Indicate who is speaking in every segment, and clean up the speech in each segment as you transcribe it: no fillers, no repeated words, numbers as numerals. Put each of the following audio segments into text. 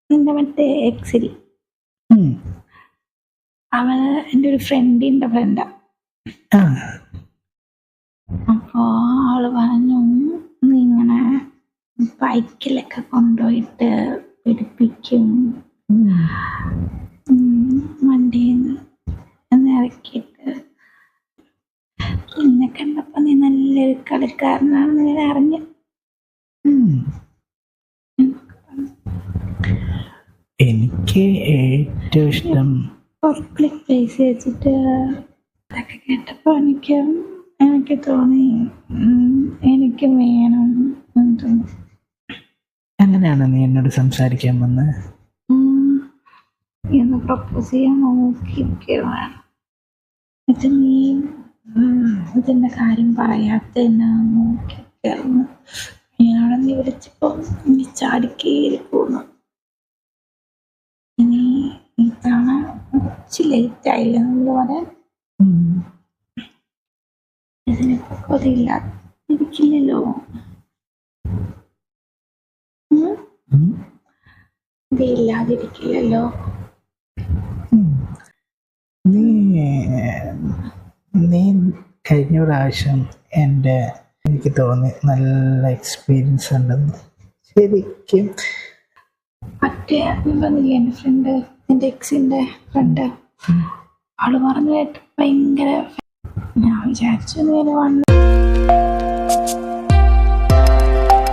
Speaker 1: നിന്റെ മറ്റേ എക്സിൽ അവള് എൻ്റെ ഒരു ഫ്രണ്ടിന്റെ ഫ്രണ്ടാ. അപ്പോ അവള് പറഞ്ഞു, നീ ഇങ്ങനെ ബൈക്കിലൊക്കെ കൊണ്ടുപോയിട്ട് പിടിപ്പിക്കും, വണ്ടിന്ന് ഇറക്കിയിട്ട് നിന്നെ കണ്ടപ്പോ നീ നല്ലൊരു കളിക്കാരനാണെന്ന് ഞാൻ അറിഞ്ഞു.
Speaker 2: എനിക്ക് ഏറ്റവും ഇഷ്ടം
Speaker 1: പബ്ലിക് പ്ലേസ് വെച്ചിട്ട് അതൊക്കെ കേട്ടപ്പോ എനിക്ക് തോന്നി എനിക്ക് വേണം എന്ന് തോന്നി.
Speaker 2: അങ്ങനെയാണ് നീ എന്നോട് സംസാരിക്കാൻ വന്നത്?
Speaker 1: എന്ന് പ്രപ്പോസ് ചെയ്യാൻ നോക്കിയിരിക്കുകയാണ്. എന്നിട്ട് നീ ഇതിന്റെ കാര്യം പറയാത്ത നോക്കിയിരിക്കുന്നു. ഞാളെ നീ വിളിച്ചപ്പോ നീ ചാടിക്കേരിപ്പോന്നു. ഇനി ഇതാണ് കുറച്ച് ലേറ്റ് ആയില്ല നമ്മൾ പറയാൻ. ഇതിനിപ്പോ കൊതിയില്ലാതിരിക്കില്ലല്ലോ. ഇതില്ലാതിരിക്കില്ലല്ലോ.
Speaker 2: നീ കഴിഞ്ഞ പ്രാവശ്യം എനിക്ക് തോന്നി നല്ല എക്സ്പീരിയൻസ് ഉണ്ടെന്ന്. ശരിക്കും
Speaker 1: മറ്റേ പറഞ്ഞില്ലേ എൻ്റെ ഫ്രണ്ട്, എൻ്റെ എക്സിന്റെ ഫ്രണ്ട്, അവള് പറഞ്ഞു കേട്ട് ഭയങ്കര ഞാൻ വിചാരിച്ചു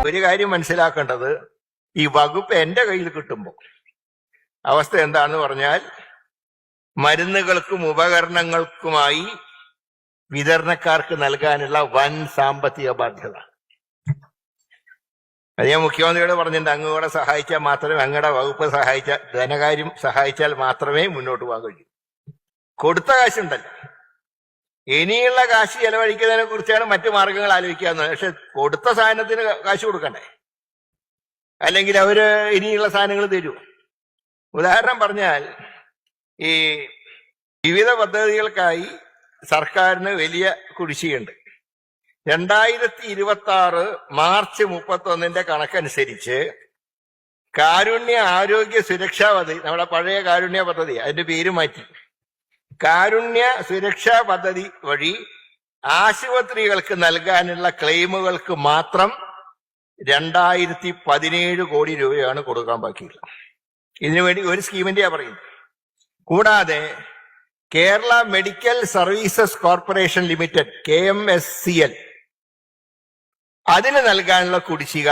Speaker 3: ഒരു കാര്യം മനസ്സിലാക്കേണ്ടത്, ഈ വകുപ്പ് എന്റെ കയ്യിൽ കിട്ടുമ്പോൾ അവസ്ഥ എന്താണെന്ന് പറഞ്ഞാൽ, മരുന്നുകൾക്കും ഉപകരണങ്ങൾക്കുമായി വിതരണക്കാർക്ക് നൽകാനുള്ള വൻ സാമ്പത്തിക ബാധ്യത. അത് ഞാൻ മുഖ്യമന്ത്രിയോട് പറഞ്ഞിട്ടുണ്ട്, അങ്ങ് കൂടെ സഹായിച്ചാൽ മാത്രമേ, അങ്ങയുടെ വകുപ്പ് ധനകാര്യം സഹായിച്ചാൽ മാത്രമേ മുന്നോട്ട് പോകാൻ കഴിയൂ. കൊടുത്ത കാശുണ്ടല്ലോ, ഇനിയുള്ള കാശ് ചെലവഴിക്കുന്നതിനെ കുറിച്ചാണ് മറ്റു മാർഗങ്ങൾ ആലോചിക്കാവുന്നത്. പക്ഷെ കൊടുത്ത സാധനത്തിന് കാശ് കൊടുക്കണ്ടേ? അല്ലെങ്കിൽ അവര് ഇനിയുള്ള സാധനങ്ങൾ തരൂ. ഉദാഹരണം പറഞ്ഞാൽ, ഈ വിവിധ പദ്ധതികൾക്കായി സർക്കാരിന് വലിയ കുടിശ്ശികയുണ്ട്. 2026 മാർച്ച് 31 കണക്കനുസരിച്ച് കാരുണ്യ ആരോഗ്യ സുരക്ഷാ പദ്ധതി, നമ്മുടെ പഴയ കാരുണ്യ പദ്ധതി, അതിന്റെ പേര് മാറ്റി കാരുണ്യ സുരക്ഷാ പദ്ധതി വഴി ആശുപത്രികൾക്ക് നൽകാനുള്ള ക്ലെയിമുകൾക്ക് മാത്രം 2017 കോടി രൂപയാണ് കൊടുക്കാൻ ബാക്കിയുള്ളത്. ഇതിനുവേണ്ടി ഒരു സ്കീമിന്റെയാ പറയുന്നത്. കൂടാതെ Kerala medical services corporation limited KMSCL, അതിന് നൽകാനുള്ള കുടിശ്ശിക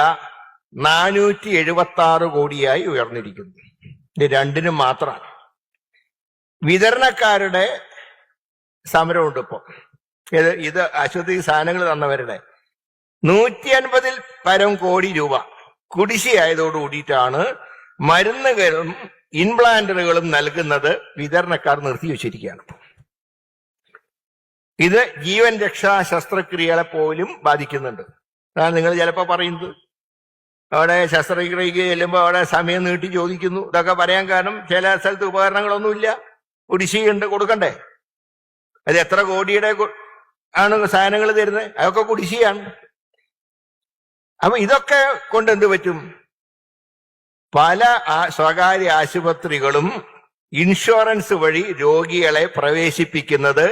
Speaker 3: 476 കോടിയായി ഉയർന്നിരിക്കുന്നു. ഇത് രണ്ടിനും മാത്രമാണ്. വിതരണക്കാരുടെ സമരമുണ്ട് ഇപ്പോ. ഇത് ആശുപത്രി സാധനങ്ങൾ തന്നവരുടെ 150 പരം കോടി രൂപ കുടിശ്ശിയായതോടുകൂടിയിട്ടാണ് മരുന്നുകളും ഇംപ്ലാന്റുകളും നൽകുന്നത് വിതരണക്കാർ നിർത്തിവെച്ചിരിക്കുകയാണ്. ഇത് ജീവൻ രക്ഷാ ശസ്ത്രക്രിയകളെ പോലും ബാധിക്കുന്നുണ്ട്. അതാണ് നിങ്ങൾ ചിലപ്പോൾ പറയുന്നത്, അവിടെ ശസ്ത്രക്രിയക്ക് ചെല്ലുമ്പോൾ അവിടെ സമയം നീട്ടി ചോദിക്കുന്നു. ഇതൊക്കെ പറയാൻ കാരണം ചില സ്ഥലത്ത് ഉപകരണങ്ങളൊന്നുമില്ല, കുടിശ്ശികയുണ്ട്, കൊടുക്കണ്ടേ? അത് എത്ര കോടിയുടെ ആണ് സാധനങ്ങൾ തരുന്നത്, അതൊക്കെ കുടിശ്ശികയാണ്. അപ്പൊ ഇതൊക്കെ കൊണ്ട് എന്ത് പറ്റും? പല സ്വകാര്യ ആശുപത്രികളും ഇൻഷുറൻസ് വഴി രോഗികളെ പ്രവേശിപ്പിക്കുന്നത്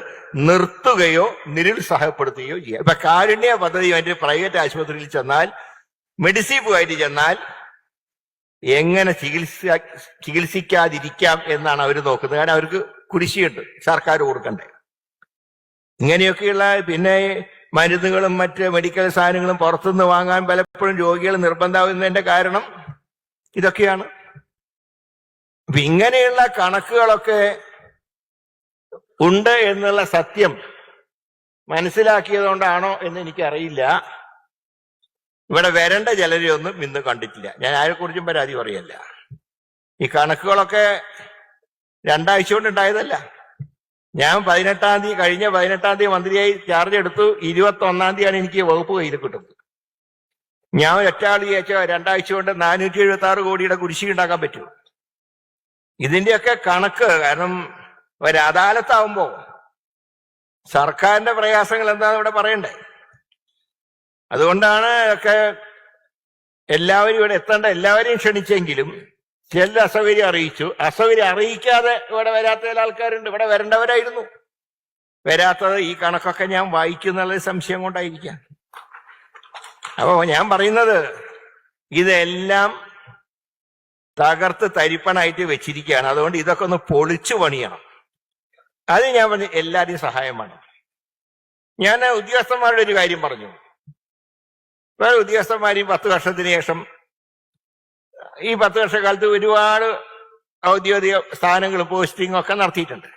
Speaker 3: നിർത്തുകയോ നിരുത്സാഹപ്പെടുത്തുകയോ ചെയ്യാം. ഇപ്പൊ കാരുണ്യ പദ്ധതി മറ്റു പ്രൈവറ്റ് ആശുപത്രിയിൽ ചെന്നാൽ, മെഡിസിപ്പുമായിട്ട് ചെന്നാൽ എങ്ങനെ ചികിത്സിക്കാതിരിക്കാം എന്നാണ് അവർ നോക്കുന്നത്. കാരണം അവർക്ക് കുടിശ്ശിയുണ്ട്, സർക്കാർ കൊടുക്കണ്ടേ. ഇങ്ങനെയൊക്കെയുള്ള പിന്നെ മരുന്നുകളും മറ്റ് മെഡിക്കൽ സാധനങ്ങളും പുറത്തുനിന്ന് വാങ്ങാൻ പലപ്പോഴും രോഗികൾ നിർബന്ധമാകുന്നതിന്റെ കാരണം ഇതൊക്കെയാണ്. അപ്പൊ ഇങ്ങനെയുള്ള കണക്കുകളൊക്കെ ഉണ്ട് എന്നുള്ള സത്യം മനസ്സിലാക്കിയതുകൊണ്ടാണോ എന്ന് എനിക്കറിയില്ല. ഇവിടെ വരേണ്ട ചിലരെയൊന്നും ഇന്ന് കണ്ടിട്ടില്ല. ഞാൻ ആരെക്കുറിച്ചും പരാതി പറയല്ല. ഈ കണക്കുകളൊക്കെ 2 ആഴ്ച കൊണ്ട് ഉണ്ടായതല്ല. ഞാൻ കഴിഞ്ഞ 18-ാം തീയതി മന്ത്രിയായി ചാർജ് എടുത്തു. 21-ാം തീയതിയാണ് എനിക്ക് വകുപ്പ് കയ്യിൽ കിട്ടുന്നത്. ഞാൻ ഒറ്റാൾ ചോദിച്ചാൽ 2 ആഴ്ച കൊണ്ട് 476 കോടിയുടെ കുടിശ്ശിക ഉണ്ടാക്കാൻ പറ്റുമോ? ഇതിന്റെയൊക്കെ കണക്ക്, കാരണം ഒരു അദാലത്താവുമ്പോ സർക്കാരിന്റെ പ്രയാസങ്ങൾ എന്താണെന്ന് ഇവിടെ പറയണ്ടേ. അതുകൊണ്ടാണ് ഒക്കെ എല്ലാവരും ഇവിടെ എത്തേണ്ട, എല്ലാവരെയും ക്ഷണിച്ചെങ്കിലും ചില അസൗകര്യം അറിയിച്ചു. അസൗകര്യം അറിയിക്കാതെ ഇവിടെ വരാത്ത ചില ആൾക്കാരുണ്ട്. ഇവിടെ വരേണ്ടവരായിരുന്നു, വരാത്തത് ഈ കണക്കൊക്കെ ഞാൻ വായിക്കുന്നുള്ള സംശയം കൊണ്ടായിരിക്കാം. അപ്പോ ഞാൻ പറയുന്നത് ഇതെല്ലാം തകർത്ത് തരിപ്പണായിട്ട് വെച്ചിരിക്കുകയാണ്. അതുകൊണ്ട് ഇതൊക്കെ ഒന്ന് പൊളിച്ചു പണിയണം. അത് ഞാൻ പറഞ്ഞു എല്ലാവരുടെയും സഹായം വേണം. ഞാൻ ഉദ്യോഗസ്ഥന്മാരുടെ ഒരു കാര്യം പറഞ്ഞു. വേറെ ഉദ്യോഗസ്ഥന്മാരും 10 വർഷത്തിന് ശേഷം ഈ 10 വർഷക്കാലത്ത് ഒരുപാട് ഔദ്യോഗിക സ്ഥാനങ്ങൾ പോസ്റ്റിംഗ് ഒക്കെ നടത്തിയിട്ടുണ്ട്.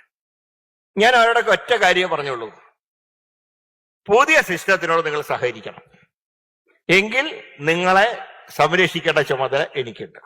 Speaker 3: ഞാൻ അവരോടൊക്കെ ഒറ്റ കാര്യമേ പറഞ്ഞുള്ളൂ, പുതിയ സിസ്റ്റത്തിനോട് നിങ്ങൾ സഹകരിക്കണം, എങ്കിൽ നിങ്ങളെ സംരക്ഷിക്കേണ്ട ചുമതല എനിക്കുണ്ട്.